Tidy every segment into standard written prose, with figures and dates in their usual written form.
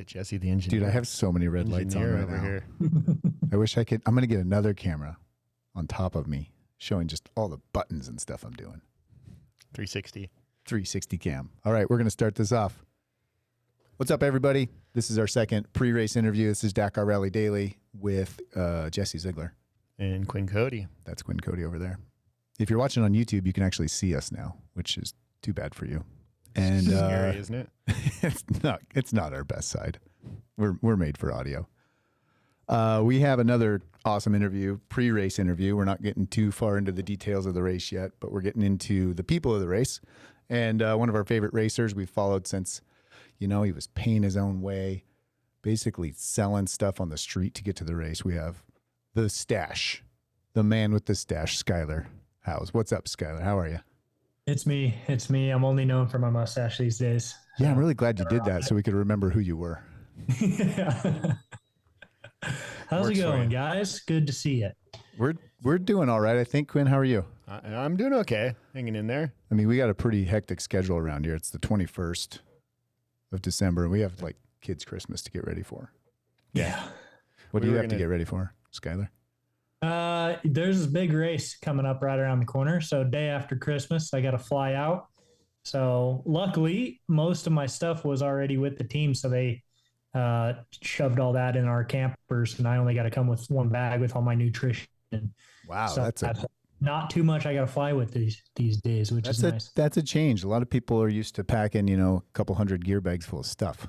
Jesse, the engineer. Dude, I have so many red lights on right now. Here. I wish I could. I'm going to get another camera on top of me showing just all the buttons and stuff I'm doing. 360 cam. All right, we're going to start this off. What's up, everybody? This is our second pre-race interview. This is Dakar Rally Daily with Jesse Ziegler. And Quinn Cody. That's Quinn Cody over there. If you're watching on YouTube, you can actually see us now, which is too bad for you. And scary, isn't it? It's not our best side. We're made for audio. We have another awesome interview, pre-race interview. We're not getting too far into the details of the race yet, but we're getting into the people of the race. And one of our favorite racers we've followed since, he was paying his own way, basically selling stuff on the street to get to the race. We have the stash, the man with the stash, Skyler Howes. What's up, Skyler? How are you? It's me. I'm only known for my mustache these days. Yeah, I'm really glad you did that so we could remember who you were. How's it going, guys? Good to see you. We're doing all right, I think. Quinn, how are you? I'm doing okay. Hanging in there. I mean, we got a pretty hectic schedule around here. It's the 21st of December, and we have like kids' Christmas to get ready for. Yeah. What do you have to get ready for, Skyler? There's this big race coming up right around the corner. So day after Christmas, I got to fly out. So luckily, most of my stuff was already with the team. So they shoved all that in our campers, and I only got to come with one bag with all my nutrition. Wow, so that's not too much I got to fly with these days, which is nice. That's a change. A lot of people are used to packing, a couple hundred gear bags full of stuff.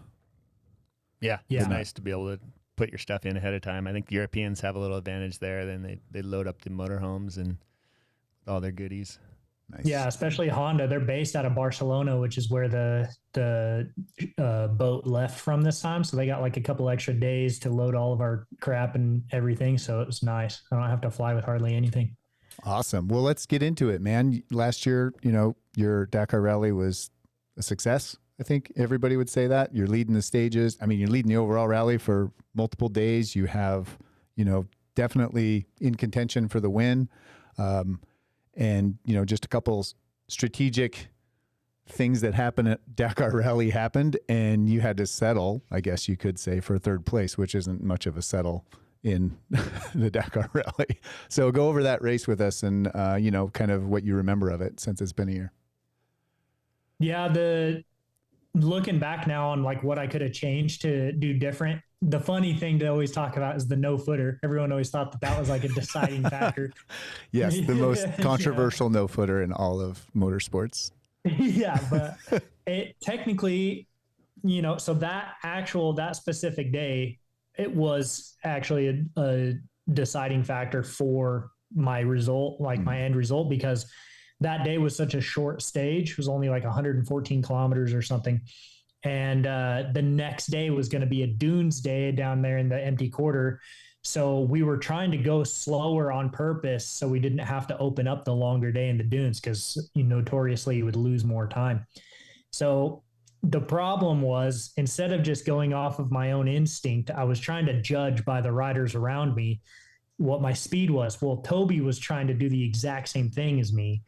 Yeah. It's nice to be able to put your stuff in ahead of time. I think the Europeans have a little advantage there. Then they load up the motorhomes and all their goodies. Nice. Yeah, especially Honda. They're based out of Barcelona, which is where the boat left from this time. So they got like a couple extra days to load all of our crap and everything. So it was nice. I don't have to fly with hardly anything. Awesome. Well, let's get into it, man. Last year, your Dakar Rally was a success. I think everybody would say that. You're leading the stages. I mean, you're leading the overall rally for multiple days. You have, definitely in contention for the win. And, just a couple strategic things that happened at Dakar Rally happened, and you had to settle, I guess you could say, for third place, which isn't much of a settle in the Dakar Rally. So go over that race with us and, kind of what you remember of it since it's been a year. Yeah, looking back now on like what I could have changed to do different. The funny thing to always talk about is the no footer. Everyone always thought that was like a deciding factor. Yes, the most controversial no footer in all of motorsports. Yeah, but it technically, so that specific day, it was actually a deciding factor for my result, like my end result, because that day was such a short stage. It was only like 114 kilometers or something. And the next day was going to be a dunes day down there in the empty quarter. So we were trying to go slower on purpose so we didn't have to open up the longer day in the dunes because notoriously you would lose more time. So the problem was, instead of just going off of my own instinct, I was trying to judge by the riders around me what my speed was. Well, Toby was trying to do the exact same thing as me.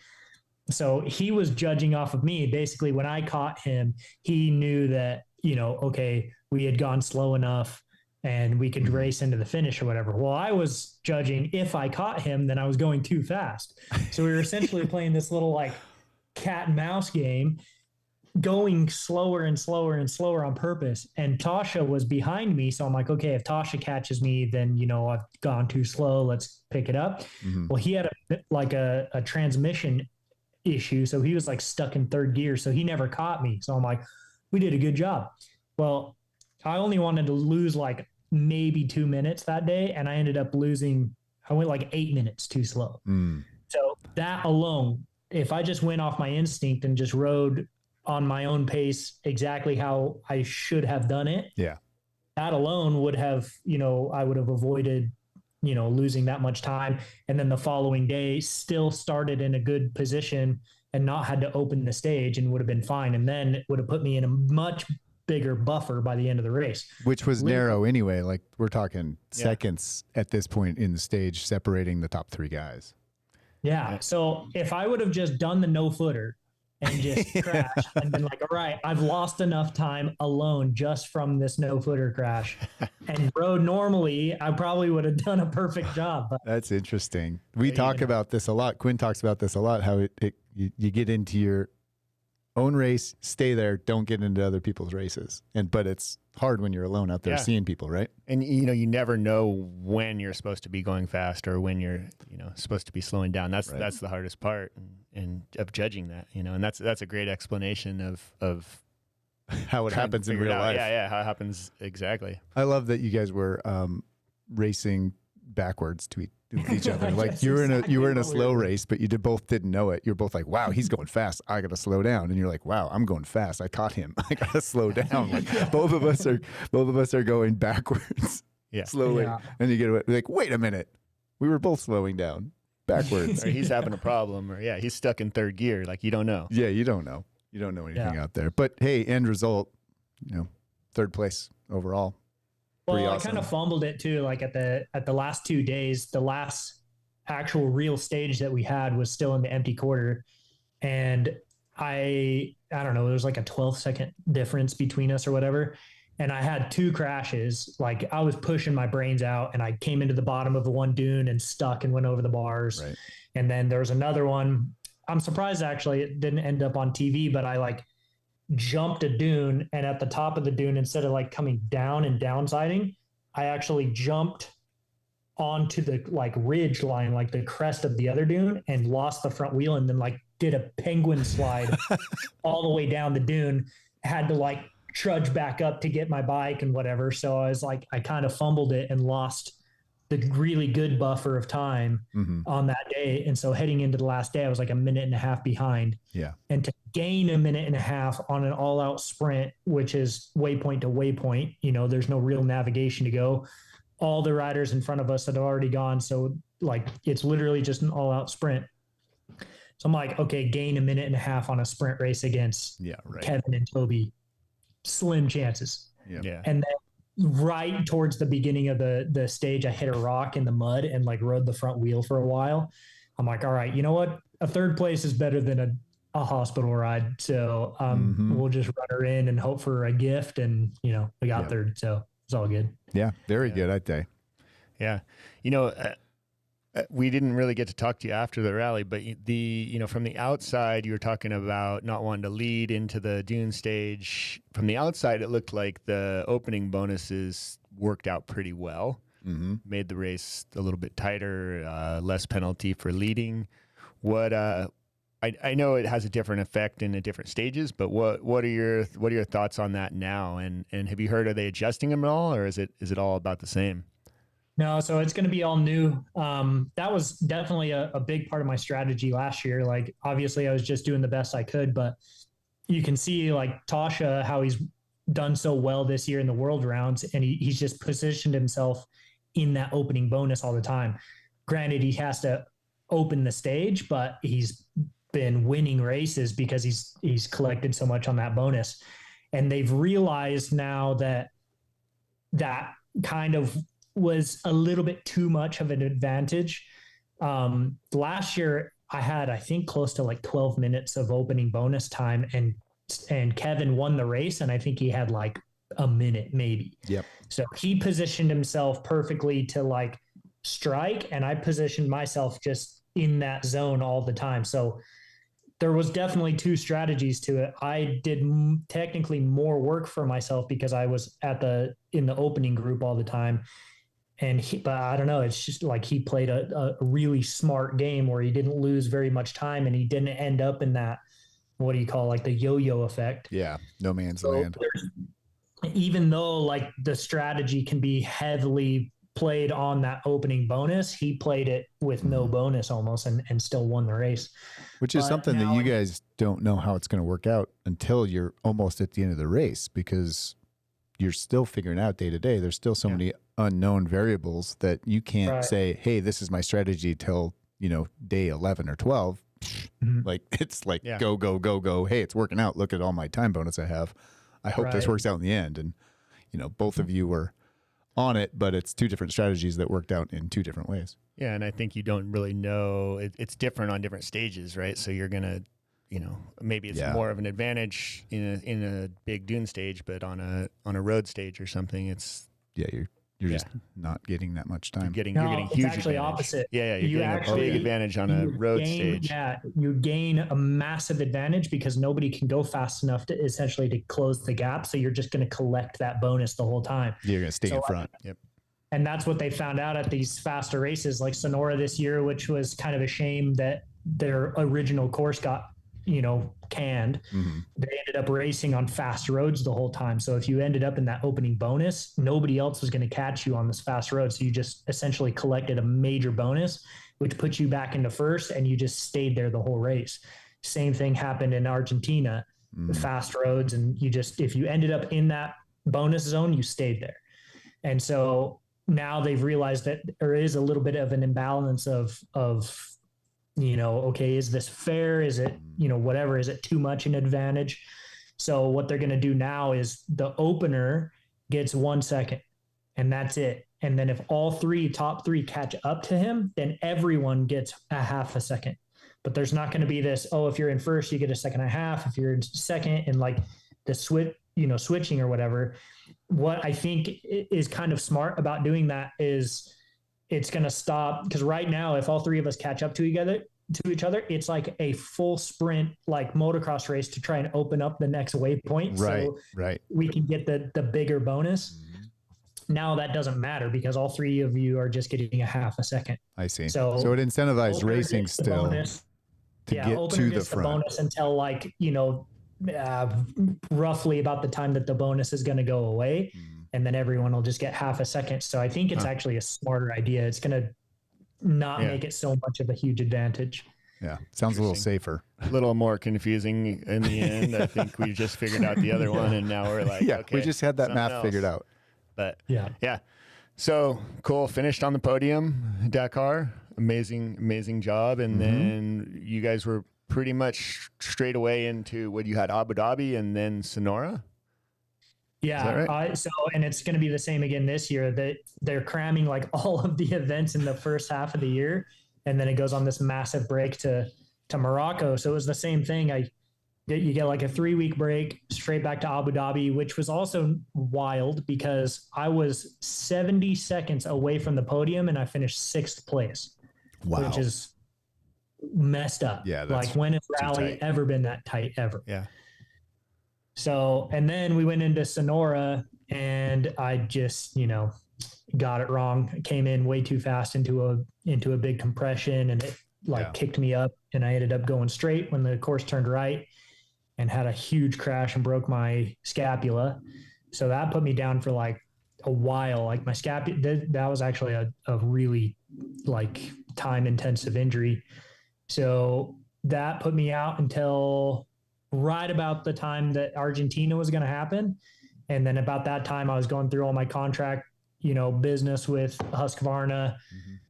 So he was judging off of me. Basically, when I caught him, he knew that, okay, we had gone slow enough and we could race into the finish or whatever. Well, I was judging if I caught him, then I was going too fast. So we were essentially playing this little like cat and mouse game, going slower and slower and slower on purpose. And Tasha was behind me. So I'm like, okay, if Tasha catches me, then, I've gone too slow. Let's pick it up. Mm-hmm. Well, he had a transmission issue. So he was like stuck in third gear. So he never caught me. So I'm like, we did a good job. Well, I only wanted to lose like maybe 2 minutes that day. And I ended up I went like 8 minutes too slow. So that alone, if I just went off my instinct and just rode on my own pace exactly how I should have done it. Yeah. That alone would have, I would have avoided, losing that much time. And then the following day still started in a good position and not had to open the stage and would have been fine. And then it would have put me in a much bigger buffer by the end of the race. Which was narrow anyway. Like we're talking seconds at this point in the stage separating the top three guys. Yeah. So if I would have just done the no footer, and just crashed and been like, all right, I've lost enough time alone just from this no footer crash. And rode normally, I probably would have done a perfect job. But that's interesting. We talk about this a lot. Quinn talks about this a lot, how you get into your own race, stay there, don't get into other people's races. But it's hard when you're alone out there seeing people, right? And you never know when you're supposed to be going fast or when you're supposed to be slowing down. That's the hardest part and of judging that, and that's a great explanation of how it happens in real life. Yeah, how it happens exactly. I love that you guys were racing backwards to each other. Like you were in a slow race, but you both didn't know it. You're both like, wow, he's going fast, I gotta slow down. And you're like, wow, I'm going fast, I caught him, I gotta slow down. Like both of us are going backwards slowly. And you get like, wait a minute, we were both slowing down backwards. Or he's having a problem, or he's stuck in third gear. Like you don't know. Yeah, you don't know anything out there. But hey, end result, third place overall. Well, I kind of fumbled it too. Like at the last 2 days, the last actual real stage that we had was still in the empty quarter, and I don't know, it was like a 12-second difference between us or whatever. And I had 2 crashes. Like I was pushing my brains out, and I came into the bottom of the one dune and stuck and went over the bars. Right. And then there was another one. I'm surprised actually it didn't end up on TV, but I jumped a dune, and at the top of the dune, instead of coming down and downsiding, I actually jumped onto the ridge line, like the crest of the other dune, and lost the front wheel, and then did a penguin slide all the way down the dune. Had to trudge back up to get my bike and whatever. So I was I kind of fumbled it and lost the really good buffer of time on that day. And so heading into the last day, I was a minute and a half behind. Yeah. And to gain a minute and a half on an all out sprint, which is waypoint to waypoint, there's no real navigation to go. All the riders in front of us had already gone. So it's literally just an all out sprint. So I'm like, okay, gain a minute and a half on a sprint race against Kevin and Toby. Slim chances. Yeah. And then right towards the beginning of the stage, I hit a rock in the mud and rode the front wheel for a while. I'm like, all right, you know what? A third place is better than a hospital ride. So we'll just run her in and hope for a gift. And, we got third. So it's all good. Yeah. Very good, I'd say. Yeah. We didn't really get to talk to you after the rally, but from the outside, you were talking about not wanting to lead into the dune stage. From the outside, it looked like the opening bonuses worked out pretty well. Made the race a little bit tighter, less penalty for leading. What I know it has a different effect in the different stages, but what are your thoughts on that now? And have you heard, are they adjusting them at all, or is it all about the same? No, so it's going to be all new. That was definitely a big part of my strategy last year. Obviously I was just doing the best I could, but you can see Tasha, how he's done so well this year in the world rounds, and he's just positioned himself in that opening bonus all the time. Granted, he has to open the stage, but he's been winning races because he's collected so much on that bonus. And they've realized now that kind of was a little bit too much of an advantage. Last year I had, I think, close to 12 minutes of opening bonus time, and Kevin won the race. And I think he had a minute maybe. Yep. So he positioned himself perfectly to strike, and I positioned myself just in that zone all the time. So there was definitely 2 strategies to it. I did technically more work for myself because I was in the opening group all the time. But I don't know, it's just he played a really smart game where he didn't lose very much time, and he didn't end up in that, what do you call, the yo-yo effect. Yeah. No man's land. Even though the strategy can be heavily played on that opening bonus, he played it with no bonus almost and still won the race. Which is something that you guys don't know how it's going to work out until you're almost at the end of the race, because you're still figuring out day to day. There's still so many unknown variables that you can't say, hey, this is my strategy till, day 11 or 12. It's go, go, go, go. Hey, it's working out. Look at all my time bonus I have. I hope this works out in the end. And, both of you were on it, but it's 2 different strategies that worked out in 2 different ways. Yeah. And I think you don't really know, it's different on different stages, right? So you're going to maybe it's more of an advantage in a big dune stage, but on a road stage or something, it's you're just not getting that much time. You're getting huge. It's actually advantage. opposite. Yeah, you're getting a big advantage on a road stage. Yeah, you gain a massive advantage because nobody can go fast enough to essentially to close the gap. So you're just going to collect that bonus the whole time. You're going to stay in front. Yep. And that's what they found out at these faster races like Sonora this year, which was kind of a shame that their original course got, canned. Mm-hmm. They ended up racing on fast roads the whole time. So if you ended up in that opening bonus, nobody else was going to catch you on this fast road. So you just essentially collected a major bonus, which puts you back into first, and you just stayed there the whole race. Same thing happened in Argentina, the fast roads. And if you ended up in that bonus zone, you stayed there. And so now they've realized that there is a little bit of an imbalance of okay, is this fair? Is it, whatever, is it too much an advantage? So what they're going to do now is the opener gets 1 second and that's it. And then if all top three catch up to him, then everyone gets a half a second. But there's not going to be this, if you're in first, you get a second and a half. If you're in second, and like the switching or whatever. What I think is kind of smart about doing that is it's going to stop, because right now, if all three of us catch up to each other, it's like a full sprint, like motocross race to try and open up the next waypoint. Right. We can get the bigger bonus. Mm-hmm. Now that doesn't matter because all three of you are just getting a half a second. I see. So it incentivized racing still to get to the front. Bonus until roughly about the time that the bonus is going to go away. Mm-hmm. And then everyone will just get half a second. So I think it's actually a smarter idea. It's going to not make it so much of a huge advantage. Yeah. Sounds a little safer. A little more confusing in the end. I think we just figured out the other one, and now we're like, okay, we just had that math figured out. But yeah. So cool. Finished on the podium, Dakar. Amazing job. And then you guys were pretty much straight away into what you had, Abu Dhabi and then Sonora. Yeah. Right? And it's going to be the same again this year, that they're cramming like all of the events in the first half of the year. And then it goes on this massive break to Morocco. So it was the same thing. You get like a 3-week break straight back to Abu Dhabi, which was also wild because I was 70 seconds away from the podium and I finished 6th place, which is messed up. Yeah. Like when has rally ever been that tight ever? Yeah. So, and then we went into Sonora and I just, got it wrong. I came in way too fast into a big compression and it kicked me up and I ended up going straight when the course turned right and had a huge crash and broke my scapula. So that put me down for like a while. Like my scapula, that was actually a really like time intensive injury. So that put me out until right about the time that Argentina was going to happen. And then about that time I was going through all my contract, business with Husqvarna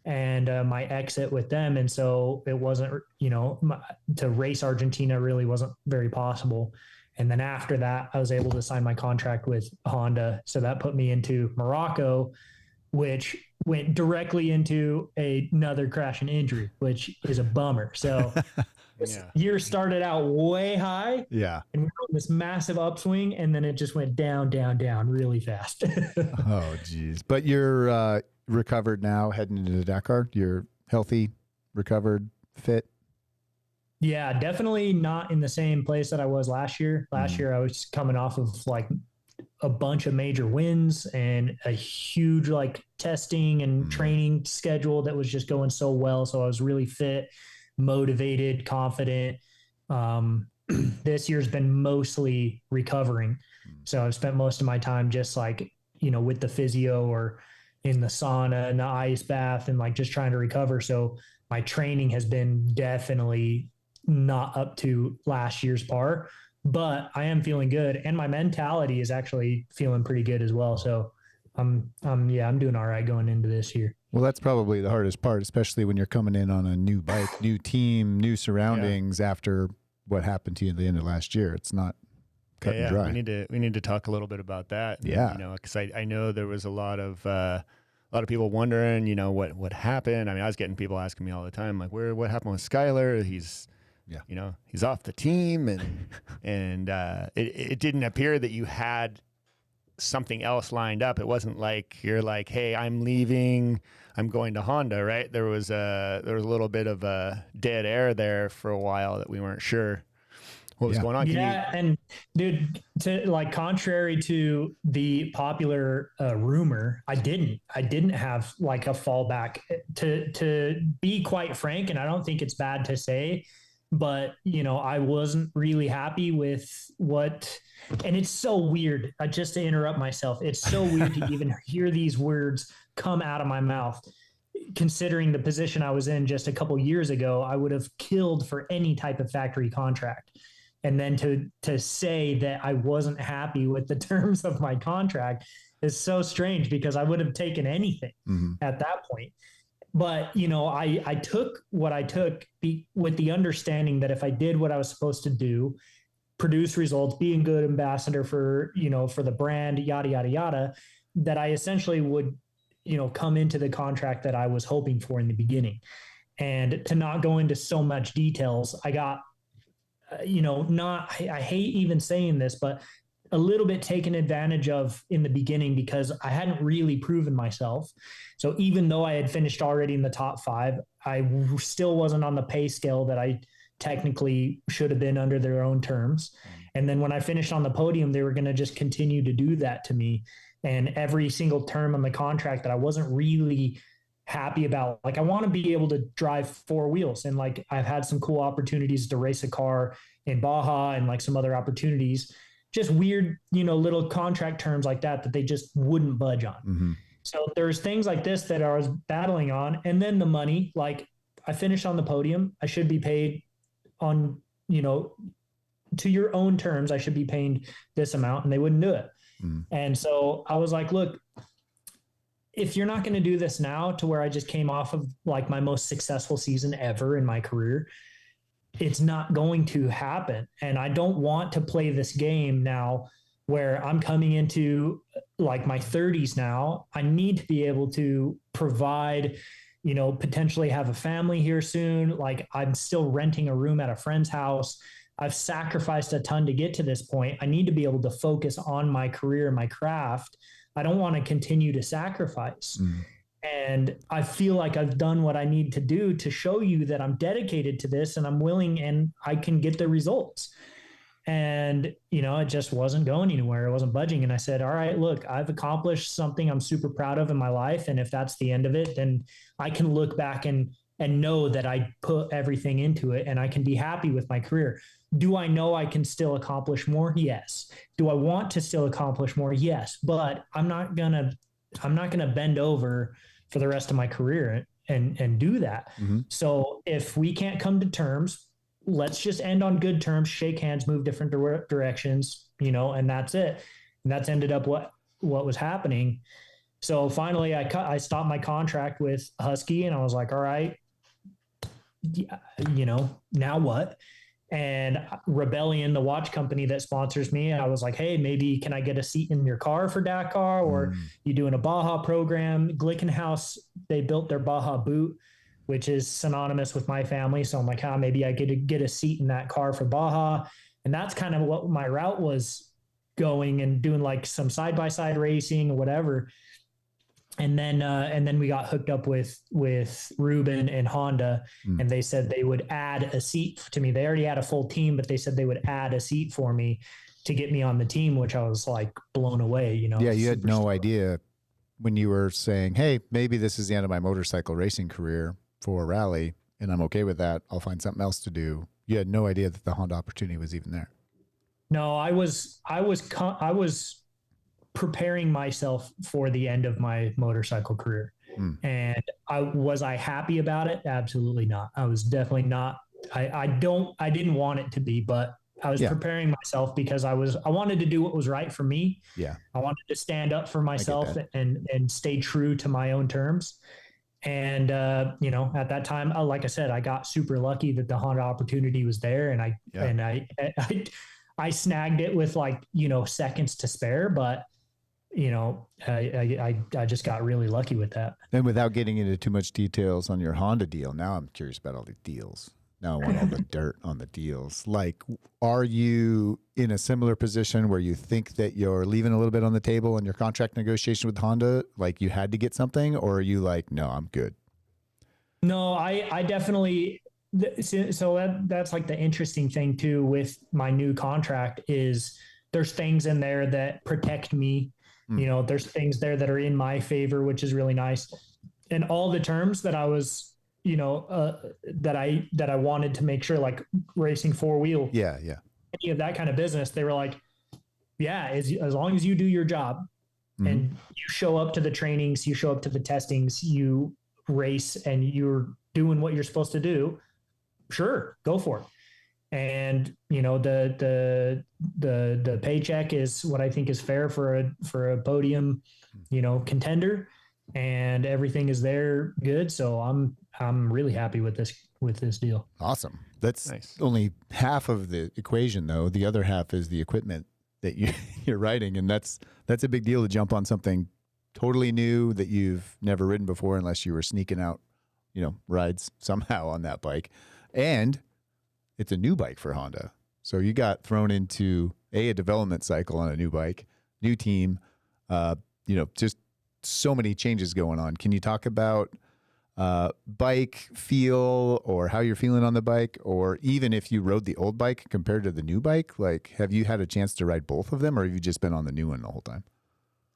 and my exit with them. And so it wasn't, to race Argentina really wasn't very possible. And then after that, I was able to sign my contract with Honda. So that put me into Morocco, which went directly into another crash and injury, which is a bummer. So this year started out way high. Yeah. And we were on this massive upswing, and then it just went down really fast. Oh, geez. But you're recovered now, heading into the Dakar. You're healthy, recovered, fit. Yeah, definitely not in the same place that I was last year. Last year, I was coming off of like a bunch of major wins and a huge like testing and training schedule that was just going so well. So I was really fit, motivated, confident. This year's been mostly recovering. So I've spent most of my time just like, with the physio or in the sauna and the ice bath and like just trying to recover. So my training has been definitely not up to last year's par, but I am feeling good. And my mentality is actually feeling pretty good as well. So I'm doing all right going into this year. Well, that's probably the hardest part, especially when you're coming in on a new bike, new team, new surroundings after what happened to you at the end of last year. It's not cut and dry. We need to talk a little bit about that. Yeah. Because I know there was a lot of people wondering, what happened. I mean, I was getting people asking me all the time, like, what happened with Skyler? He's Yeah. You know, he's off the team, and it didn't appear that you had something else lined up. It wasn't like you're like, hey, I'm leaving, I'm going to Honda, right? There was a little bit of a dead air there for a while that we weren't sure what was going on. And dude, contrary to the popular rumor, I didn't have like a fallback. To be quite frank, and I don't think it's bad to say, but you know, I wasn't really happy with what, and it's so weird. Just to interrupt myself, it's so weird to even hear these words come out of my mouth. Considering the position I was in just a couple years ago, I would have killed for any type of factory contract. And then to say that I wasn't happy with the terms of my contract is so strange, because I would have taken anything at that point. But, you know, I took what I took with the understanding that if I did what I was supposed to do, produce results, be a good ambassador for, you know, for the brand, yada, yada, yada, that I essentially would, you know, come into the contract that I was hoping for in the beginning. And to not go into so much details, I got, you know, I hate even saying this, but a little bit taken advantage of in the beginning, because I hadn't really proven myself. So even though I had finished already in the top 5, I still wasn't on the pay scale that I technically should have been under their own terms. And then when I finished on the podium, they were going to just continue to do that to me. And every single term on the contract that I wasn't really happy about, like, I want to be able to drive 4 wheels. And like, I've had some cool opportunities to race a car in Baja and like some other opportunities, just weird, you know, little contract terms like that they just wouldn't budge on. So there's things like this that I was battling on. And then the money, like, I finished on the podium, I should be paid on, you know, to your own terms, I should be paying this amount, and they wouldn't do it. And so I was like, look, if you're not going to do this now, to where I just came off of like my most successful season ever in my career, it's not going to happen. And I don't want to play this game now where I'm coming into like my 30s now. I need to be able to provide, you know, potentially have a family here soon. Like, I'm still renting a room at a friend's house. I've sacrificed a ton to get to this point. I need to be able to focus on my career and my craft. I don't want to continue to sacrifice. And I feel like I've done what I need to do to show you that I'm dedicated to this and I'm willing and I can get the results. And, you know, it just wasn't going anywhere. It wasn't budging. And I said, all right, look, I've accomplished something I'm super proud of in my life. And if that's the end of it, then I can look back and know that I put everything into it and I can be happy with my career. Do I know I can still accomplish more? Yes. Do I want to still accomplish more? Yes. But I'm not going to bend over for the rest of my career and do that. So if we can't come to terms, let's just end on good terms, shake hands, move different directions, you know, and that's it. And that's ended up what was happening. So finally I stopped my contract with Husky, and I was like, all right, you know, now what? And Rebellion, the watch company that sponsors me, I was like, hey, maybe can I get a seat in your car for Dakar, or you doing a Baja program? Glickenhaus, they built their Baja boot, which is synonymous with my family. So I'm like, maybe I get a seat in that car for Baja. And that's kind of what my route was going, and doing like some side-by-side racing or whatever. And then we got hooked up with Ruben and Honda, and they said they would add a seat to me. They already had a full team, but they said they would add a seat for me to get me on the team, which I was like blown away, you know? Yeah. You had no idea when you were saying, hey, maybe this is the end of my motorcycle racing career for a rally, and I'm okay with that. I'll find something else to do. You had no idea that the Honda opportunity was even there. No, I was preparing myself for the end of my motorcycle career. And was I happy about it? Absolutely not. I was definitely not. I didn't want it to be, but I was preparing myself because I wanted to do what was right for me. Yeah. I wanted to stand up for myself and stay true to my own terms. And, you know, at that time, like I said, I got super lucky that the Honda opportunity was there, and I snagged it with like, you know, seconds to spare, but you know, I just got really lucky with that. And without getting into too much details on your Honda deal, now I'm curious about all the deals. now I want all the dirt on the deals. Like, are you in a similar position where you think that you're leaving a little bit on the table in your contract negotiation with Honda? Like you had to get something, or are you like, no, I'm good? No, I definitely, so that's like the interesting thing too with my new contract is there's things in there that protect me. You know, there's things there that are in my favor, which is really nice. And all the terms that I was, you know, that I wanted to make sure, like racing 4-wheel, any of that kind of business, they were like, yeah, as long as you do your job and you show up to the trainings, you show up to the testings, you race and you're doing what you're supposed to do, sure, go for it. And you know, the paycheck is what I think is fair for a podium, you know, contender, and everything is there good. So I'm really happy with this deal. Awesome. That's nice. Only half of the equation though. The other half is the equipment that you're riding, and that's a big deal to jump on something totally new that you've never ridden before, unless you were sneaking out, you know, rides somehow on that bike. And it's a new bike for Honda. So you got thrown into a development cycle on a new bike, new team, you know, just so many changes going on. Can you talk about bike feel or how you're feeling on the bike, or even if you rode the old bike compared to the new bike? Like, have you had a chance to ride both of them, or have you just been on the new one the whole time?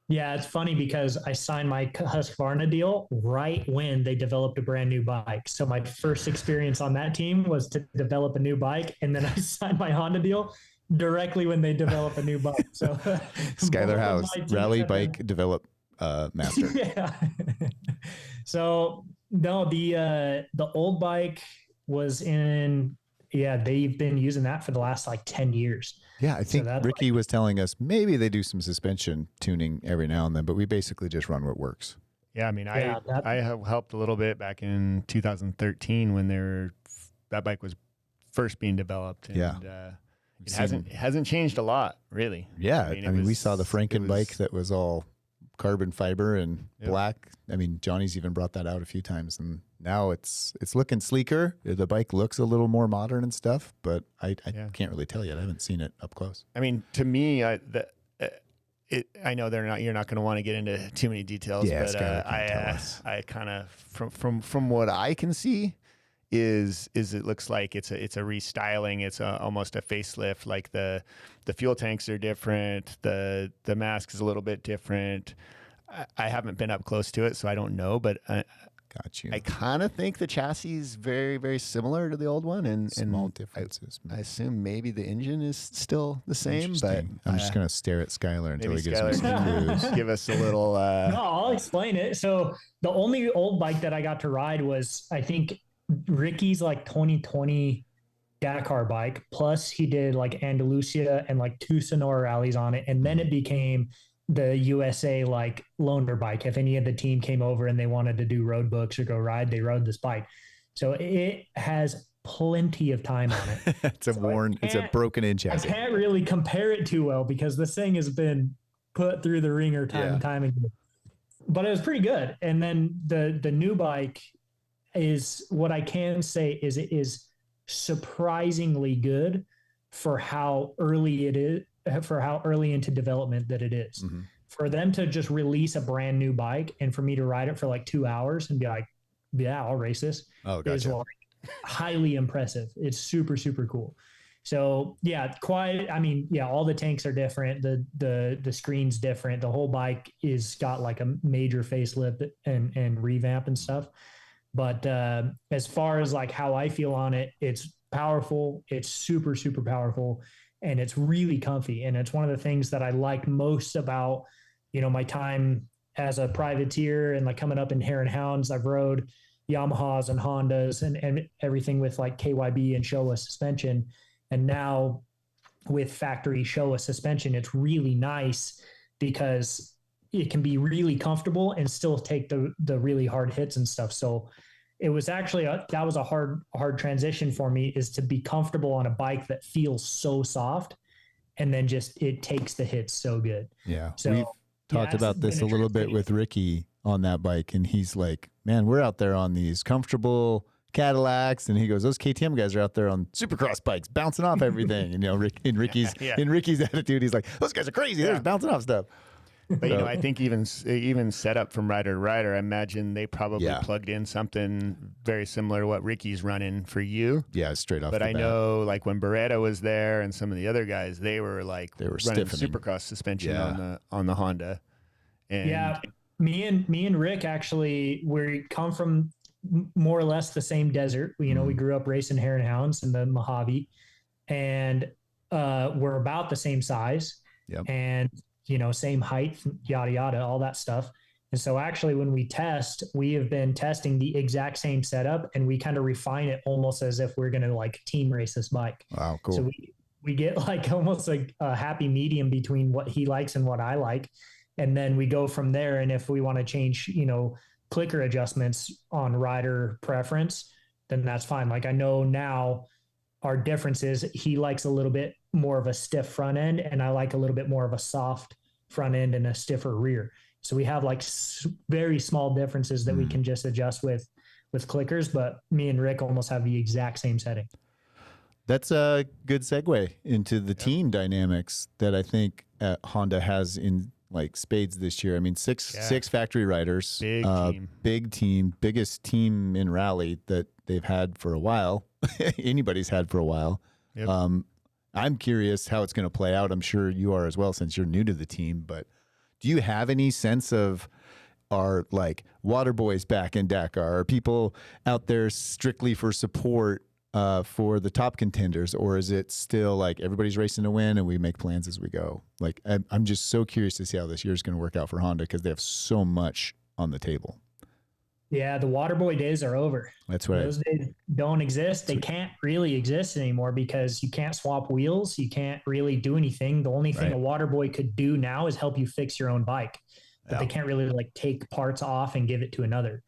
Yeah, it's funny because I signed my Husqvarna deal right when they developed a brand new bike. So my first experience on that team was to develop a new bike, and then I signed my Honda deal directly when they develop a new bike. So Skyler Howes, rally bike develop master. Yeah. So no, the old bike was in. Yeah, they've been using that for the last like 10 years. Yeah, I think Ricky was telling us maybe they do some suspension tuning every now and then, but we basically just run what works. Yeah, I mean, I have helped a little bit back in 2013 when that bike was first being developed. And, it hasn't changed a lot, really. Yeah, I mean, we saw the Franken bike that was all carbon fiber and black. I mean, Johnny's even brought that out a few times, and now it's looking sleeker. The bike looks a little more modern and stuff, but I can't really tell yet. I haven't seen it up close. I mean, to me, I know you're not going to want to get into too many details, but I kind of from what I can see is it looks like it's a restyling. It's almost a facelift. Like the fuel tanks are different. The mask is a little bit different. I haven't been up close to it, so I don't know, but got you. I kind of think the chassis is very, very similar to the old one, and small differences. I assume maybe the engine is still the same, but I'm just going to stare at Skyler until he gives me some clues. Give us a little. No, I'll explain it. So the only old bike that I got to ride was, I think, Ricky's like 2020 Dakar bike. Plus he did like Andalusia and like 2 Sonora rallies on it. And then it became the USA like loaner bike. If any of the team came over and they wanted to do road books or go ride, they rode this bike. So it has plenty of time on it. It's a broken in chassis. I can't really compare it too well because this thing has been put through the ringer time and time again. But it was pretty good. And then the new bike is, what I can say is it is surprisingly good for how early it is, for how early into development that it is. Mm-hmm. For them to just release a brand new bike and for me to ride it for like 2 hours and be like, yeah, I'll race this. Oh, gotcha. Is like highly impressive. It's super, super cool. So yeah, all the tanks are different. The screen's different. The whole bike is got like a major facelift and revamp and stuff. But as far as like how I feel on it, it's powerful. It's super, super powerful, and it's really comfy. And it's one of the things that I like most about, my time as a privateer and like coming up in Hare and Hounds. I've rode Yamahas and Hondas and everything with like KYB and Showa suspension. And now with factory Showa suspension, it's really nice because it can be really comfortable and still take the really hard hits and stuff. So it was actually that was a hard transition for me, is to be comfortable on a bike that feels so soft, and then just it takes the hits so good. Yeah, so we've talked about this a little bit with Ricky on that bike, and he's like, "Man, we're out there on these comfortable Cadillacs, and he goes, those KTM guys are out there on supercross bikes bouncing off everything. And in Ricky's attitude, he's like, those guys are crazy. They're just bouncing off stuff. But I think even set up from rider to rider, I imagine they probably plugged in something very similar to what Ricky's running for you. Yeah, straight off. But I know, like when Beretta was there and some of the other guys, they were running supercross suspension on the Honda. And me and Rick actually, we come from more or less the same desert. We grew up racing hare and hounds in the Mojave, and we're about the same size. Yep. And same height, yada, yada, all that stuff. And so actually when we test, we have been testing the exact same setup, and we kind of refine it almost as if we're going to like team race this bike. Wow, cool. So we get like almost like a happy medium between what he likes and what I like. And then we go from there. And if we want to change, clicker adjustments on rider preference, then that's fine. Like I know now our difference is he likes a little bit more of a stiff front end, and I like a little bit more of a soft front end and a stiffer rear. So we have like very small differences that we can just adjust with clickers, but me and Rick almost have the exact same setting. That's a good segue into the team dynamics that I think Honda has in like spades this year. I mean, six factory riders, big team, biggest team in rally that they've had for a while. Anybody's had for a while. Yep. I'm curious how it's going to play out. I'm sure you are as well, since you're new to the team. But do you have any sense of, are like water boys back in Dakar? Are people out there strictly for support for the top contenders, or is it still like everybody's racing to win and we make plans as we go? Like, I'm just so curious to see how this year is going to work out for Honda, because they have so much on the table. Yeah, the Waterboy days are over. That's right. Those days don't exist. They can't really exist anymore because you can't swap wheels. You can't really do anything. The only thing a Waterboy could do now is help you fix your own bike, but they can't really like take parts off and give it to another.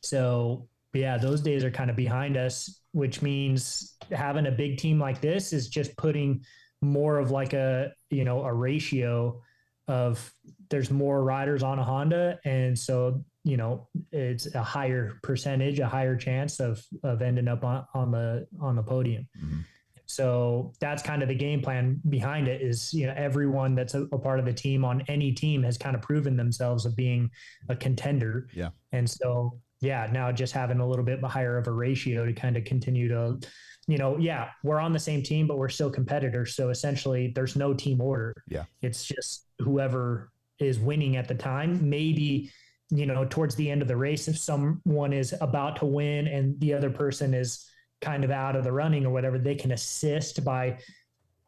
So yeah, those days are kind of behind us, which means having a big team like this is just putting more of like a ratio of there's more riders on a Honda. And so, it's a higher percentage, a higher chance of ending up on the podium. Mm-hmm. So that's kind of the game plan behind it is, everyone that's a part of the team on any team has kind of proven themselves of being a contender. Yeah. And so, now just having a little bit higher of a ratio to kind of continue to, we're on the same team, but we're still competitors. So essentially there's no team order. Yeah. It's just whoever is winning at the time. Maybe, towards the end of the race, if someone is about to win and the other person is kind of out of the running or whatever, they can assist by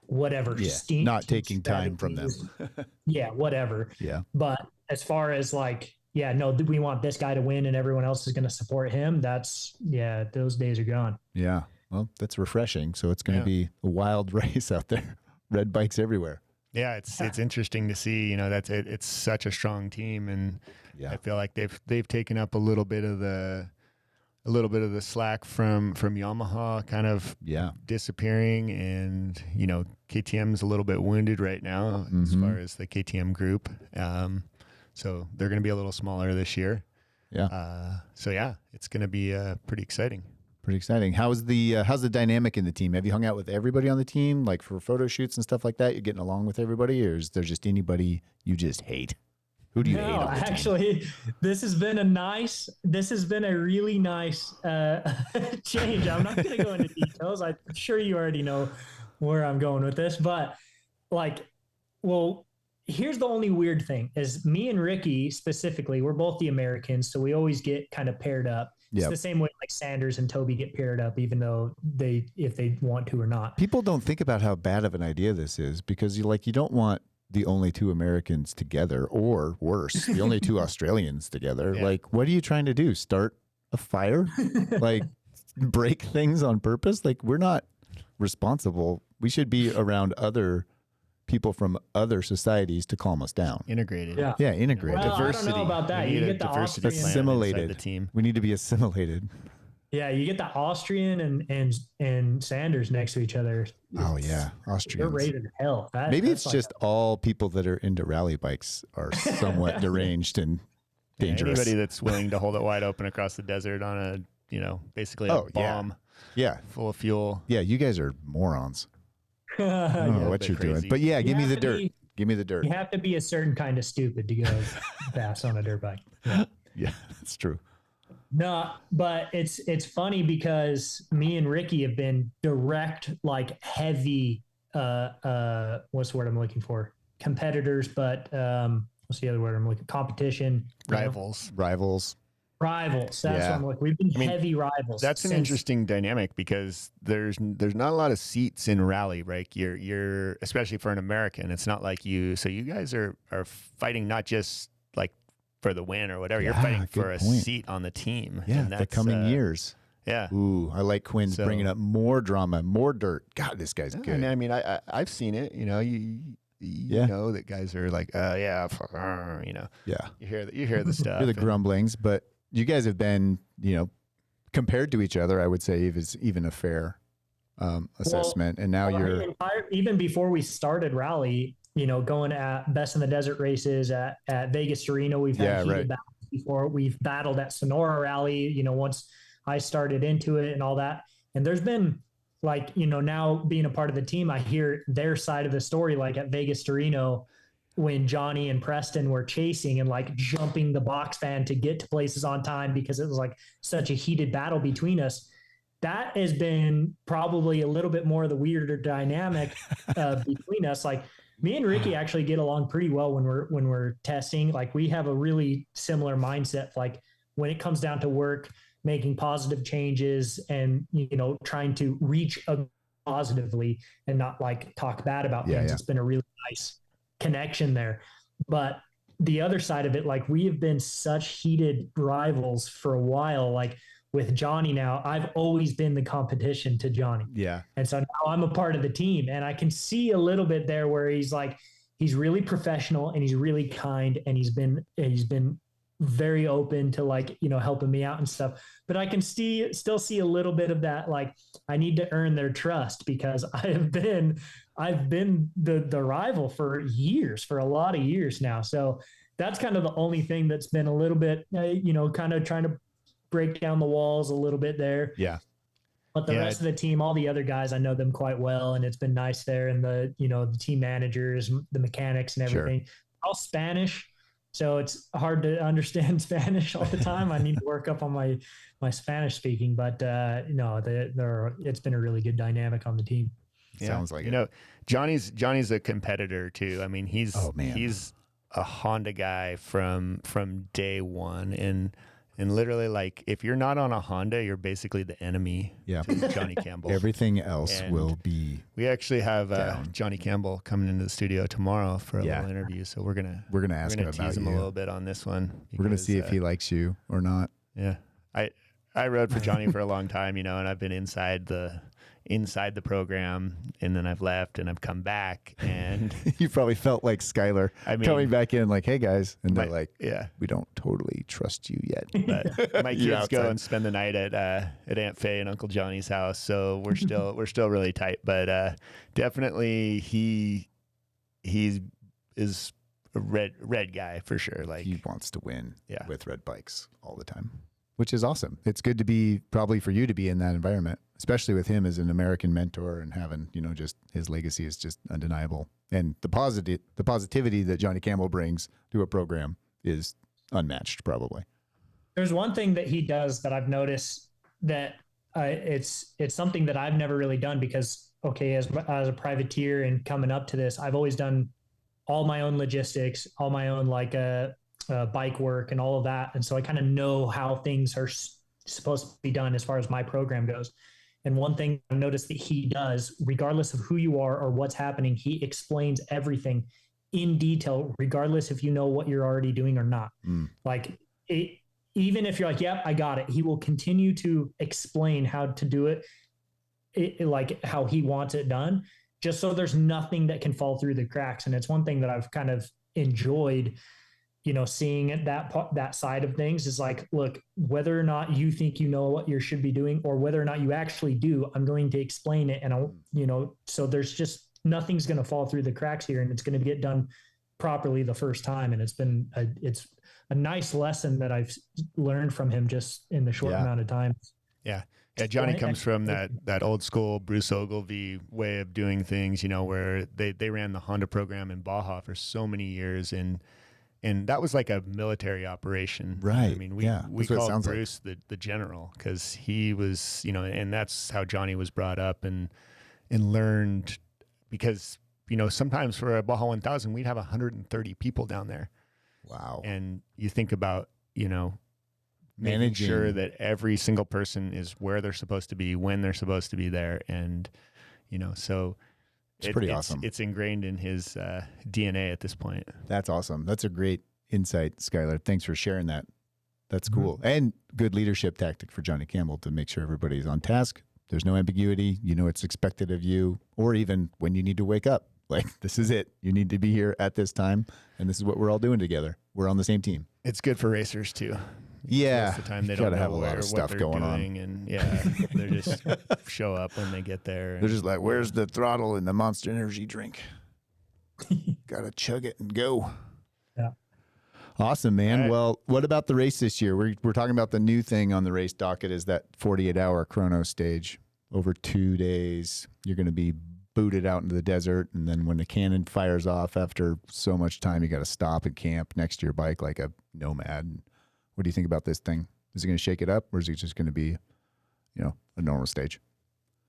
whatever. Not taking time from them. Whatever. Yeah. But as far as like, we want this guy to win and everyone else is going to support him. Those days are gone. Yeah. Well, that's refreshing. So it's going to be a wild race out there. Red bikes everywhere. Yeah. It's interesting to see, that's it's such a strong team. And I feel like they've taken up a little bit of the slack from Yamaha kind of disappearing, and KTM's a little bit wounded right now as far as the KTM group. So they're going to be a little smaller this year. Yeah. It's going to be pretty exciting. Pretty exciting. How's the dynamic in the team? Have you hung out with everybody on the team, like for photo shoots and stuff like that? You're getting along with everybody, or is there just anybody you just hate? Who do you hate on the team? Actually, this has been a really nice change. I'm not going to go into details. I'm sure you already know where I'm going with this, but here's the only weird thing is me and Ricky specifically, we're both the Americans. So we always get kind of paired up. It's the same way like Sanders and Toby get paired up, even though if they want to or not. People don't think about how bad of an idea this is, because you don't want the only two Americans together, or worse, the only two Australians together. Yeah. Like, what are you trying to do? Start a fire? Like, break things on purpose? Like, we're not responsible. We should be around other people from other societies to calm us down. Integrated. Yeah, integrated. Well, diversity. I don't know about that. You get the Austrian. Assimilated. The team. We need to be assimilated. Yeah, you get the Austrian and Sanders next to each other. Oh yeah, Austrians. They're rated hell. Maybe it's just all people that are into rally bikes are somewhat deranged and dangerous. Anybody that's willing to hold it wide open across the desert on a you know, basically a bomb full of fuel. Yeah, you guys are morons. I don't know what you're crazy. doing. But yeah, give me the dirt. Give me the dirt. You have to be a certain kind of stupid to go fast on a dirt bike. Yeah. Yeah, that's true. No, but it's funny because me and Ricky have been direct, like heavy, what's the word I'm looking for? Competitors, but what's the other word I'm looking? Competition. Rivals. That's what I'm looking. We've been heavy rivals. That's an interesting dynamic because there's not a lot of seats in rally, right? You're especially for an American. It's not like you. So you guys are fighting not just like for the win or whatever. You're fighting for a seat on the team. Yeah, the coming years. Yeah. Ooh, I like Quinn's bringing up more drama, more dirt. God, this guy's good. And I mean, I've seen it. You know, you know that guys are like, you know. Yeah. You hear the stuff. You're the grumblings, but you guys have been, you know, compared to each other, I would say is even a fair assessment. And now even before we started rally, you know, going at Best in the Desert races at Vegas to Reno, we've had heated battles before. We've battled at Sonora Rally, you know, once I started into it and all that. And there's been like, you know, now being a part of the team, I hear their side of the story, like at Vegas to Reno, when Johnny and Preston were chasing and like jumping the box fan to get to places on time because it was like such a heated battle between us. That has been probably a little bit more of the weirder dynamic between us. Like me and Ricky actually get along pretty well when we're testing. Like we have a really similar mindset. Like when it comes down to work, making positive changes and, you know, trying to reach positively and not like talk bad about things. It's been a really nice connection there. But the other side of it, like we have been such heated rivals for a while. Like with Johnny now, I've always been the competition to Johnny. Yeah. And so now I'm a part of the team and I can see a little bit there where he's really professional and he's really kind and he's been very open to like, you know, helping me out and stuff. But I can still see a little bit of that. Like I need to earn their trust because I've been the rival for a lot of years now. So that's kind of the only thing that's been a little bit, you know, kind of trying to break down the walls a little bit there. Yeah. But the rest of the team, all the other guys, I know them quite well. And it's been nice there. And the team managers, the mechanics and everything, all Spanish. So it's hard to understand Spanish all the time. I need to work up on my Spanish speaking, but it's been a really good dynamic on the team. Yeah. Sounds like you know, Johnny's a competitor too. I mean, he's a Honda guy from day one, and literally like if you're not on a Honda, you're basically the enemy. To Johnny Campbell. Everything else will be. We actually have Johnny Campbell coming into the studio tomorrow for a little interview, so we're gonna ask him about tease him a little bit on this one. Because, we're gonna see if he likes you or not. Yeah, I rode for Johnny for a long time, you know, and I've been inside the program, and then I've left and I've come back, and you probably felt like Skyler coming back in like, hey guys, and they're like, we don't totally trust you yet. But my kids go and spend the night at Aunt Faye and Uncle Johnny's house, so we're still really tight. But definitely he is a red guy for sure. Like he wants to win with red bikes all the time, which is awesome. It's good to be probably for you to be in that environment, especially with him as an American mentor and having, you know, just his legacy is just undeniable. And the positivity that Johnny Campbell brings to a program is unmatched probably. There's one thing that he does that I've noticed that it's something that I've never really done because, as a privateer and coming up to this, I've always done all my own logistics, all my own bike work and all of that. And so I kind of know how things are supposed to be done as far as my program goes. And one thing I've noticed that he does, regardless of who you are or what's happening, he explains everything in detail, regardless if you know what you're already doing or not. Even if you're like, yep, I got it. He will continue to explain how to do it like how he wants it done, just so there's nothing that can fall through the cracks. And it's one thing that I've kind of enjoyed, you know, seeing it, that side of things is like, look, whether or not you think you know what you should be doing or whether or not you actually do, I'm going to explain it. And so there's just nothing's going to fall through the cracks here and it's going to get done properly the first time. And it's a nice lesson that I've learned from him just in the short amount of time. Yeah. Yeah, Johnny comes from that old school Bruce Ogilvy way of doing things, where they ran the Honda program in Baja for so many years, and that was like a military operation. Right. I mean, we called Bruce the general, because he was, and that's how Johnny was brought up and learned, because, sometimes for a Baja 1000, we'd have 130 people down there. Wow. And you think about, making sure that every single person is where they're supposed to be, when they're supposed to be there. And, so it's pretty awesome. It's ingrained in his DNA at this point. That's awesome. That's a great insight, Skyler. Thanks for sharing that. That's cool. And good leadership tactic for Johnny Campbell to make sure everybody's on task. There's no ambiguity. It's expected of you, or even when you need to wake up. Like, this is it. You need to be here at this time, and this is what we're all doing together. We're on the same team. It's good for racers too. Yeah, most of the time they don't know have a lot of stuff going on, and they just show up when they get there. They're just like, "Where's the throttle in the Monster Energy drink? Gotta chug it and go." Yeah, awesome, man. Right. Well, what about the race this year? We're talking about the new thing on the race docket is that 48-hour chrono stage over 2 days. You're going to be booted out into the desert, and then when the cannon fires off after so much time, you got to stop and camp next to your bike like a nomad. What do you think about this thing? Is it going to shake it up, or is it just going to be, a normal stage?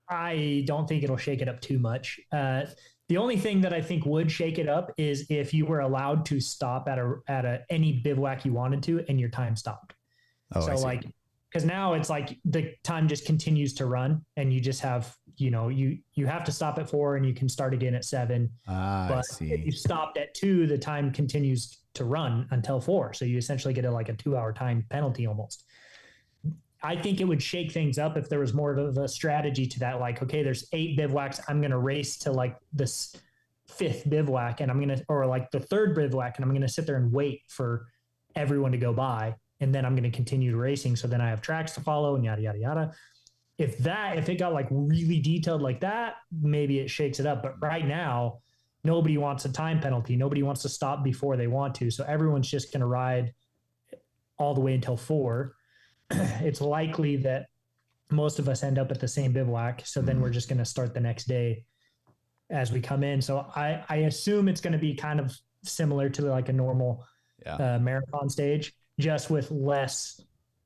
I don't think it'll shake it up too much. The only thing that I think would shake it up is if you were allowed to stop at any bivouac you wanted to, and your time stopped. Oh, so because now it's like the time just continues to run, and you just have, you have to stop at 4 and you can start again at 7. But if you stopped at 2, the time continues to run until 4. So you essentially get a 2-hour time penalty almost. I think it would shake things up if there was more of a strategy to that. Like, okay, there's 8 bivouacs. I'm going to race to this 5th bivouac, and or the 3rd bivouac, and I'm going to sit there and wait for everyone to go by. And then I'm going to continue racing. So then I have tracks to follow and yada, yada, yada. If it got really detailed like that, maybe it shakes it up. But right now, nobody wants a time penalty. Nobody wants to stop before they want to. So everyone's just going to ride all the way until 4. It's likely that most of us end up at the same bivouac. So then we're just going to start the next day as we come in. So I assume it's going to be kind of similar to a normal marathon stage, just with less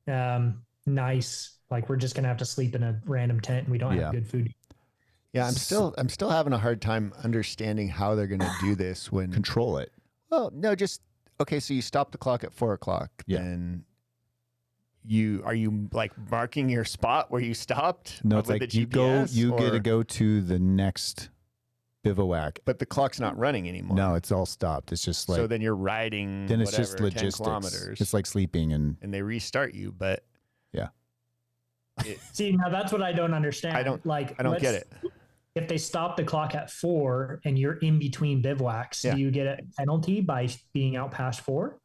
nice, we're just going to have to sleep in a random tent and we don't have good food. Yeah, I'm still having a hard time understanding how they're going to do this when control it. Well, no, just okay. So you stop the clock at 4 o'clock. Yeah. Then are you marking your spot where you stopped? No, it's like you get to go to the next bivouac, but the clock's not running anymore. No, it's all stopped. It's just so then you're riding. Then it's just 10 logistics. kilometers. It's like sleeping and they restart you, but yeah. See, now that's what I don't understand. I don't get it. If they stop the clock at 4 and you're in between bivouacs, do you get a penalty by being out past 4?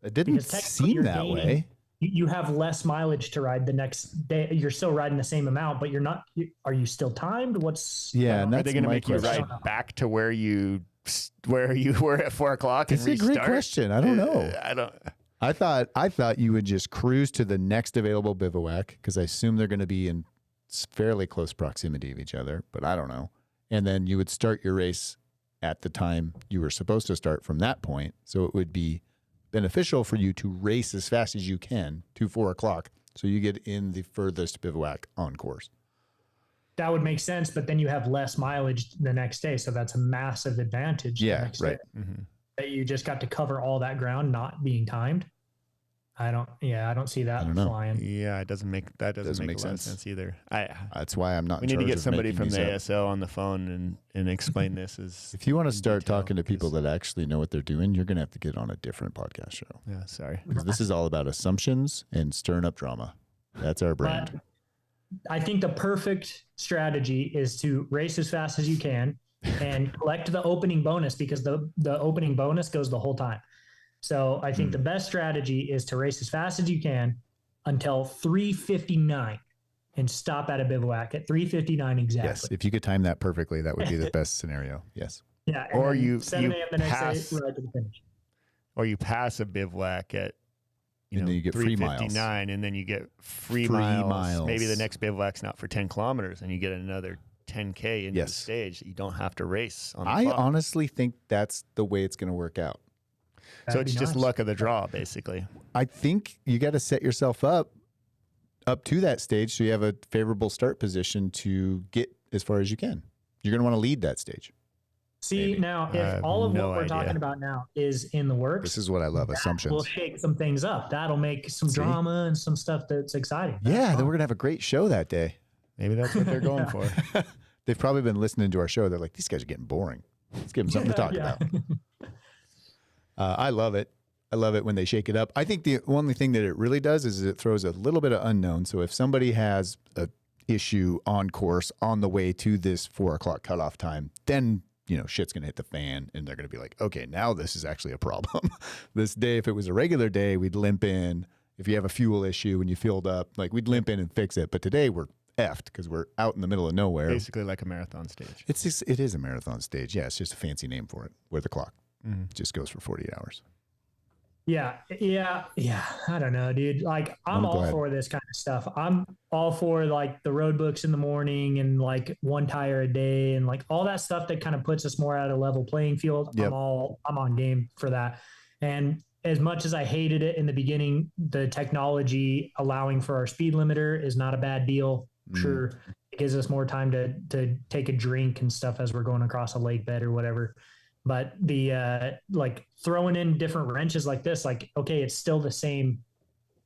It didn't seem that way. You have less mileage to ride the next day. You're still riding the same amount, but you're not. Are you still timed? Are they going to make you ride back to where you were at 4 o'clock? That's a great question. I don't know. I thought you would just cruise to the next available bivouac, because I assume they're going to be in fairly close proximity of each other, but I don't know. And then you would start your race at the time you were supposed to start from that point. So it would be beneficial for you to race as fast as you can to 4 o'clock, so you get in the furthest bivouac on course. That would make sense, but then you have less mileage the next day, so that's a massive advantage. Yeah, right. That you just got to cover all that ground, not being timed. I don't see that flying. Yeah, it doesn't make a lot of sense either. That's why I'm not. We need to get somebody from the ASL on the phone and explain this. If you want to start talking to people that actually know what they're doing, you're going to have to get on a different podcast show. Yeah, sorry. Because this is all about assumptions and stirring up drama. That's our brand. But I think the perfect strategy is to race as fast as you can and collect the opening bonus, because the opening bonus goes the whole time. So I think the best strategy is to race as fast as you can until 3:59 and stop at a bivouac at 3:59 exactly. Yes, if you could time that perfectly, that would be the best scenario. Yes. Yeah. Or you 7 a.m. the next day, right to the finish. Or you pass a bivouac at you and then you get free miles. 359, and then you get free miles. Maybe the next bivouac's not for 10 kilometers, and you get another 10K into the stage that you don't have to race on the clock. Honestly think that's the way it's going to work out. So it's just luck of the draw, basically. I think you got to set yourself up to that stage so you have a favorable start position to get as far as you can. You're going to want to lead that stage. See, maybe. Now, if all of what we're talking about now is in the works, this is what I love, assumptions. We'll shake some things up. That'll make some drama and some stuff that's exciting. Then we're going to have a great show that day. Maybe that's what they're going for. They've probably been listening to our show. They're like, these guys are getting boring. Let's give them something to talk about. I love it. I love it when they shake it up. I think the only thing that it really does is it throws a little bit of unknown. So if somebody has a issue on course on the way to this 4 o'clock cutoff time, then shit's going to hit the fan and they're going to be like, okay, now this is actually a problem. This day, if it was a regular day, we'd limp in. If you have a fuel issue and you filled up, like we'd limp in and fix it. But today we're effed because we're out in the middle of nowhere. Basically like a marathon stage. It is a marathon stage. Yeah, it's just a fancy name for it. Where the clock just goes for 48 hours. Yeah. I don't know, dude. Like I'm all for this kind of stuff. I'm all for like the road books in the morning and like 1 tire a day and like all that stuff that kind of puts us more at a level playing field. Yep. I'm on game for that. And as much as I hated it in the beginning, the technology allowing for our speed limiter is not a bad deal. Sure. It gives us more time to take a drink and stuff as we're going across a lake bed or whatever. But the like throwing in different wrenches like this, like, okay, it's still the same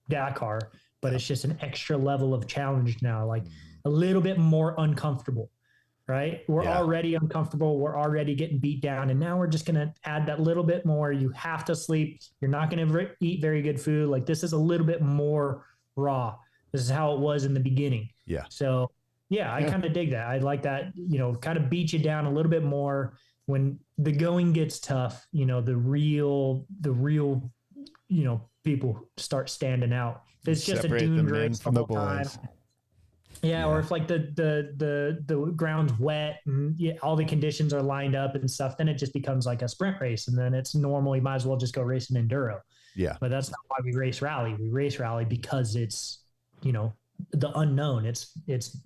Dakar, but it's just an extra level of challenge now, like a little bit more uncomfortable, right? We're already uncomfortable. We're already getting beat down. And now we're just going to add that little bit more. You have to sleep. You're not going to eat very good food. Like this is a little bit more raw. This is how it was in the beginning. Yeah. So I kind of dig that. I like that, kind of beat you down a little bit more. When the going gets tough, the real, people start standing out. If it's just a dune race from the boys. Yeah, or if like the ground's wet and all the conditions are lined up and stuff, then it just becomes like a sprint race, and then it's normally might as well just go race an enduro. Yeah, but that's not why we race rally. We race rally because it's the unknown. It's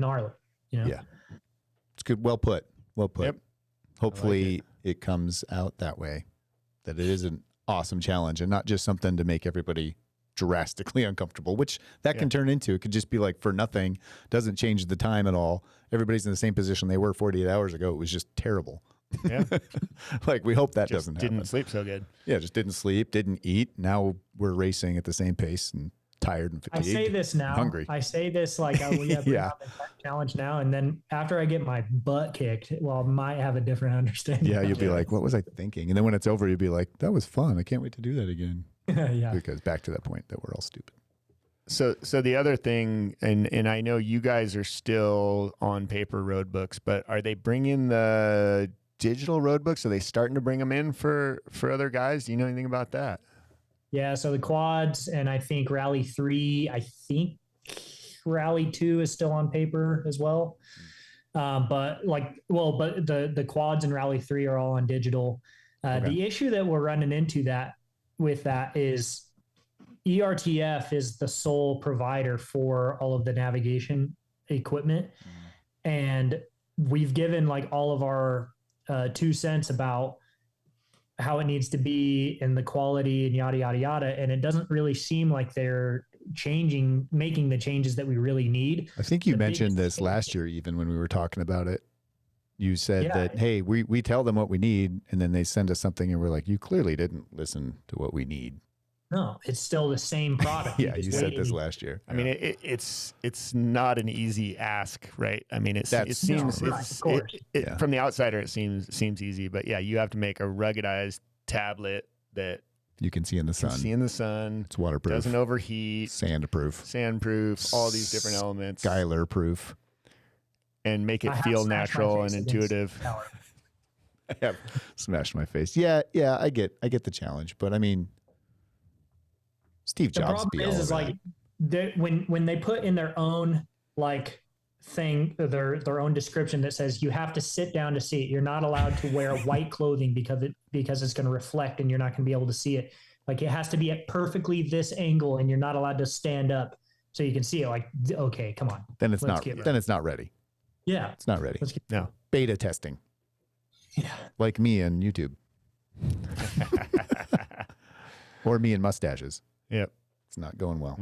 gnarly. Yeah, it's good. Well put. Yep. Hopefully it comes out that way, that it is an awesome challenge and not just something to make everybody drastically uncomfortable, which that can turn into. It could just be like for nothing, doesn't change the time at all. Everybody's in the same position they were 48 hours ago. It was just terrible. Yeah. Like we hope that just doesn't happen. Didn't sleep so good. Yeah, just didn't sleep, didn't eat. Now we're racing at the same pace and tired and fatigued. I say this now. Hungry. I say this like we have the challenge now, and then after I get my butt kicked, I might have a different understanding. Yeah, you'll be like, "What was I thinking?" And then when it's over, you'll be like, "That was fun. I can't wait to do that again." Yeah, because back to that point that we're all stupid. So the other thing, and I know you guys are still on paper road books, but are they bringing the digital road books? Are they starting to bring them in for other guys? Do you know anything about that? Yeah, so the quads and I think Rally 3, I think Rally 2 is still on paper as well. But the quads and Rally 3 are all on digital. The issue that we're running into with that is ERTF is the sole provider for all of the navigation equipment. And we've given like all of our 2 cents about how it needs to be and the quality and yada, yada, yada. And it doesn't really seem like they're making the changes that we really need. I think you mentioned this last year, even when we were talking about it. You said that, hey, we tell them what we need and then they send us something and we're like, you clearly didn't listen to what we need. No, it's still the same product. Yeah, you said this last year. I mean, it's not an easy ask, right? I mean, it seems from the outsider it seems easy, but yeah, you have to make a ruggedized tablet that you can see in the sun. It's waterproof. Doesn't overheat. Sandproof. All these different elements. Skyler proof. And make it feel natural and intuitive. I have smashed my face. Yeah, I get the challenge, but I mean, Steve Jobs. The problem is like when they put in their own like thing, their own description that says you have to sit down to see it. You're not allowed to wear white clothing because it's going to reflect and you're not going to be able to see it. Like it has to be at perfectly this angle, and you're not allowed to stand up so you can see it. Like, okay, come on. Then it's not ready. Yeah. It's not ready. No. Beta testing. Yeah. Like me and YouTube. Or me and mustaches. Yep. It's not going well.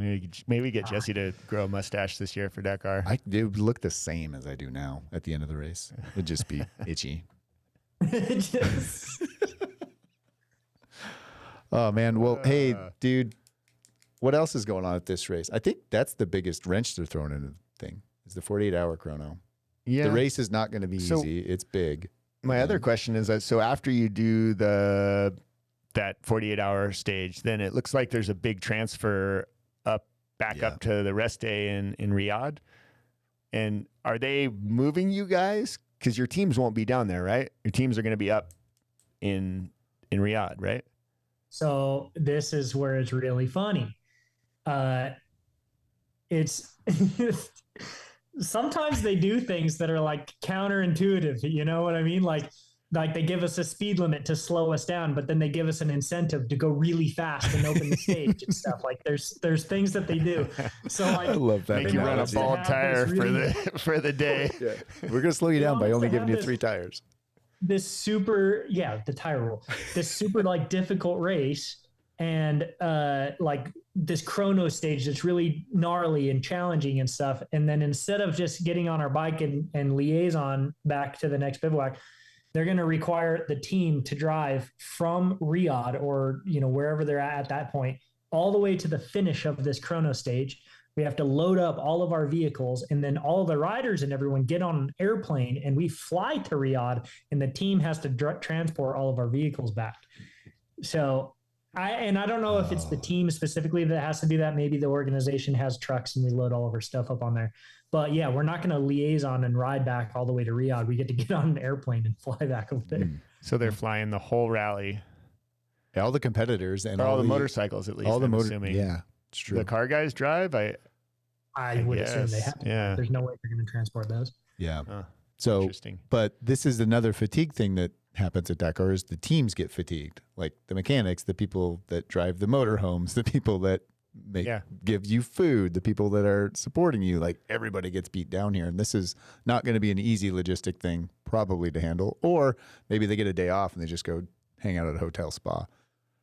Maybe get Jesse to grow a mustache this year for Dakar. It would look the same as I do now at the end of the race. It'd just be itchy. Oh, man. Well, hey, dude, what else is going on at this race? I think that's the biggest wrench they're throwing into the thing is the 48-hour chrono. Yeah. The race is not going to be easy. It's big. My other question is that, so after you do that 48-hour stage, then it looks like there's a big transfer back up to the rest day in Riyadh. And are they moving you guys? Because your teams won't be down there, right? Your teams are going to be up in Riyadh, right? So this is where it's really funny. It's sometimes they do things that are like counterintuitive. You know what I mean? Like they give us a speed limit to slow us down, but then they give us an incentive to go really fast and open the stage and stuff. Like there's things that they do. So like, I love that. Make you run a bald tire for the day. Yeah. We're going to slow you down by only giving you 3 tires. The tire rule, this super like difficult race and like this chrono stage that's really gnarly and challenging and stuff. And then instead of just getting on our bike and liaison back to the next bivouac, they're going to require the team to drive from Riyadh or, wherever they're at that point, all the way to the finish of this chrono stage. We have to load up all of our vehicles, and then all the riders and everyone get on an airplane, and we fly to Riyadh, and the team has to transport all of our vehicles back. So I don't know if it's the team specifically that has to do that. Maybe the organization has trucks and we load all of our stuff up on there. But yeah, we're not going to liaison and ride back all the way to Riyadh. We get to get on an airplane and fly back over there. So they're flying the whole rally. Yeah, all the competitors and all the motorcycles, at least. All the assuming. Yeah, it's true. The car guys drive. I would assume they have. Yeah. There's no way they're going to transport those. Yeah. So interesting. But this is another fatigue thing that happens at Dakar is the teams get fatigued, like the mechanics, the people that drive the motorhomes, the people that give you food, the people that are supporting you, like everybody gets beat down here. And this is not going to be an easy logistic thing probably to handle, or maybe they get a day off and they just go hang out at a hotel spa.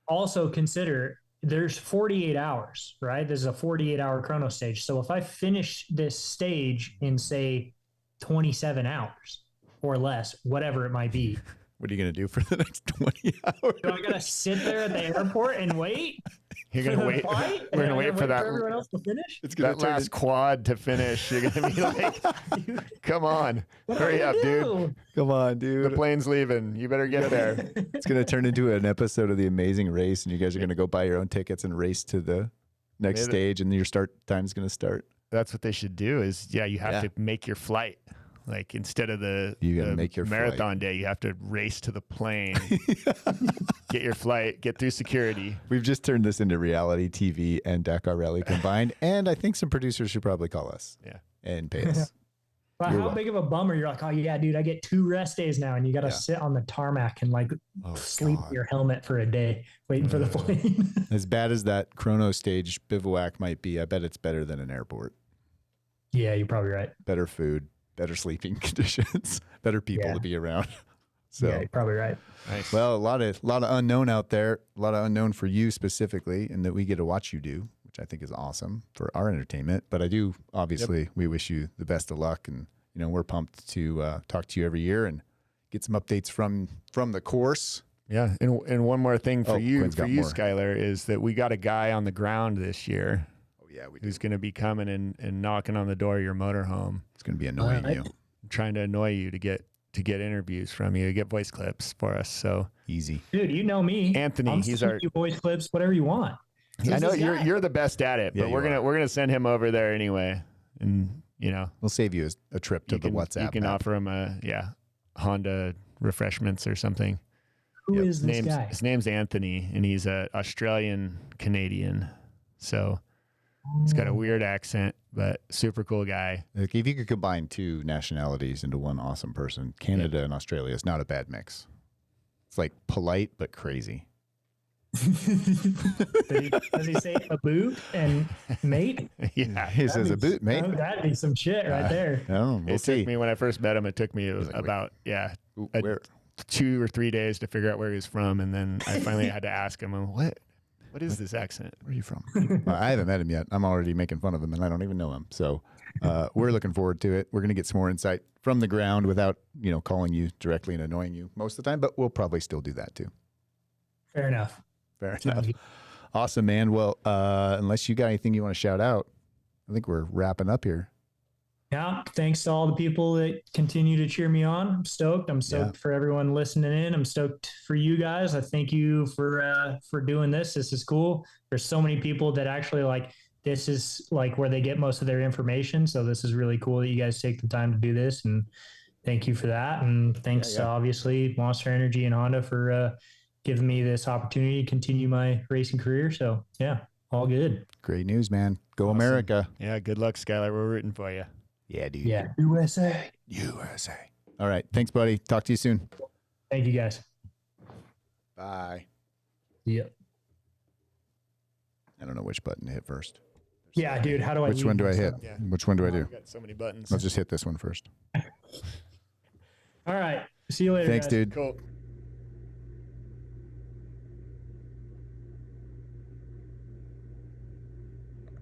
Also consider there's 48 hours, right? This is a 48-hour chrono stage. So if I finish this stage in say 27 hours or less, whatever it might be, what are you going to do for the next 20 hours? Do I got to sit there at the airport and wait? You're going to wait. We're going to wait for that. Everyone else to finish? It's going that last quad to finish. You're going to be like, come on, hurry up, dude. Come on, dude. The plane's leaving. You better get there. It's going to turn into an episode of The Amazing Race, and you guys are going to go buy your own tickets and race to the next stage, and your start time's going to start. That's what they should do is, you have to make your flight. Like instead of the marathon day, you have to race to the plane, get your flight, get through security. We've just turned this into reality TV and Dakar Rally combined. And I think some producers should probably call us and pay us. But how big of a bummer. You're like, oh yeah, dude, I get 2 rest days now. And you got to sit on the tarmac and sleep in your helmet for a day, waiting for the plane. As bad as that chrono stage bivouac might be, I bet it's better than an airport. Yeah, you're probably right. Better food. Better sleeping conditions, better people to be around. So you're probably right. Nice. Well, a lot of unknown out there, a lot of unknown for you specifically, and that we get to watch you do, which I think is awesome for our entertainment. But I do, obviously, we wish you the best of luck, and we're pumped to talk to you every year and get some updates from the course. Yeah, and one more thing for you, Skyler, is that we got a guy on the ground this year. Yeah, who's going to be coming and knocking on the door of your motorhome. It's going to be annoying you. Trying to annoy you to get interviews from you, get voice clips for us. So easy, dude. You know me, Anthony. He's our voice clips, whatever you want. I know you're the best at it, but we're gonna send him over there anyway, and we'll save you a trip to the WhatsApp. You can offer him a Honda refreshments or something. Who is this guy? His name's Anthony, and he's a Australian Canadian. So. He's got a weird accent, but super cool guy. Like if you could combine 2 nationalities into one awesome person, Canada and Australia is not a bad mix. It's like polite but crazy. Does he say a boot and mate? Yeah. He says a boot, mate. Oh, that'd be some shit right there. Oh, we'll It see. took me, when I first met him, it took me like, about, Ooh, a- where? 2 or 3 days to figure out where he was from. And then I finally had to ask him, what is this accent? Where are you from? I haven't met him yet. I'm already making fun of him, and I don't even know him. So we're looking forward to it. We're going to get some more insight from the ground without, calling you directly and annoying you most of the time, but we'll probably still do that too. Fair enough. Fair enough. Awesome, man. Well, unless you got anything you want to shout out, I think we're wrapping up here. Yeah. Thanks to all the people that continue to cheer me on. I'm stoked. I'm stoked for everyone listening in. I'm stoked for you guys. I thank you for doing this. This is cool. There's so many people that actually this is where they get most of their information. So this is really cool that you guys take the time to do this, and thank you for that. And thanks to obviously Monster Energy and Honda for giving me this opportunity to continue my racing career. So yeah, all good. Great news, man. Go America. Yeah. Good luck, Skyler. We're rooting for you. Yeah, dude. Yeah. USA. USA. All right. Thanks, buddy. Talk to you soon. Thank you guys. Bye. Yep. I don't know which button to hit first. Yeah, dude. How do I? Which one do I hit? Yeah. Which one do I do? I've got so many buttons. I'll just hit this one first. All right. See you later. Thanks, guys. dude. Cool.